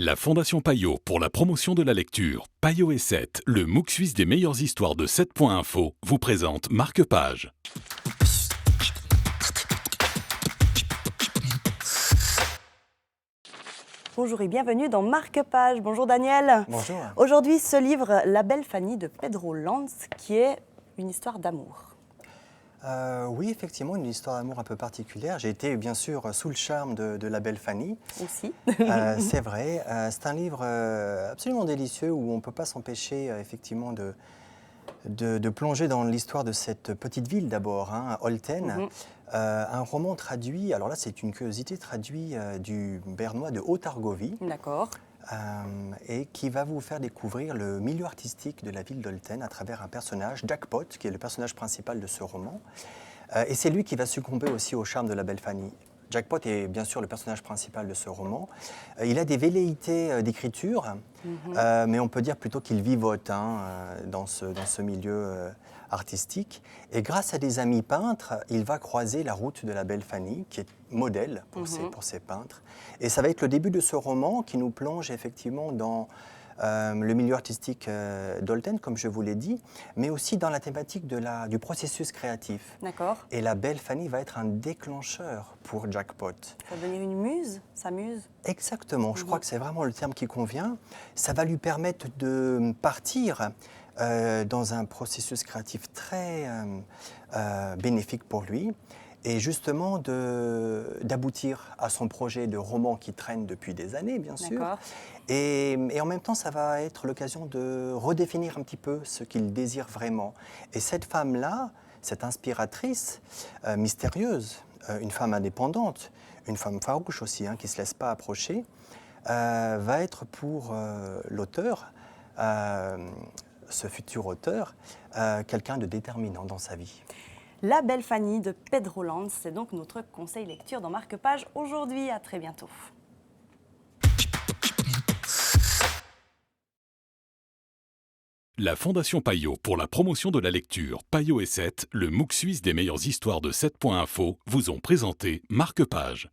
La Fondation Payot pour la promotion de la lecture, Payot et 7, le MOOC suisse des meilleures histoires de 7.info, vous présente Marque-Page. Bonjour et bienvenue dans Marque-Page. Bonjour Daniel. Bonjour. Aujourd'hui se livre La belle Fanny de Pedro Lanz, qui est une histoire d'amour. Oui, effectivement, une histoire d'amour un peu particulière. J'ai été bien sûr sous le charme de La belle Fanny. Aussi. C'est vrai. C'est un livre absolument délicieux où on ne peut pas s'empêcher effectivement de plonger dans l'histoire de cette petite ville d'abord, Olten. Un roman traduit, alors là c'est une curiosité, traduit du bernois de Haute-Argovie. D'accord. Et qui va vous faire découvrir le milieu artistique de la ville d'Olten à travers un personnage, Jackpot, qui est le personnage principal de ce roman. Et c'est lui qui va succomber aussi au charme de la belle Fanny. Jackpot est bien sûr le personnage principal de ce roman. Il a des velléités d'écriture, mais on peut dire plutôt qu'il vivote dans ce milieu artistique. Et grâce à des amis peintres, il va croiser la route de la belle Fanny, qui est modèle pour ces peintres. Et ça va être le début de ce roman qui nous plonge effectivement dans le milieu artistique d'Olten, comme je vous l'ai dit, mais aussi dans la thématique du processus créatif. D'accord. Et la belle Fanny va être un déclencheur pour Jackpot. Ça va devenir une muse, sa muse. Exactement, je crois que c'est vraiment le terme qui convient. Ça va lui permettre de partir dans un processus créatif très bénéfique pour lui et justement d'aboutir à son projet de roman qui traîne depuis des années, bien sûr. Et en même temps, ça va être l'occasion de redéfinir un petit peu ce qu'il désire vraiment. Et cette femme-là, cette inspiratrice mystérieuse, une femme indépendante, une femme farouche aussi, qui ne se laisse pas approcher, va être pour l'auteur, ce futur auteur, quelqu'un de déterminant dans sa vie. La belle Fanny de Pedro Lanz, c'est donc notre conseil lecture dans Marque-Page aujourd'hui. À très bientôt. La Fondation Payot pour la promotion de la lecture, Payot et 7, le MOOC suisse des meilleures histoires de 7.info, vous ont présenté Marque-Page.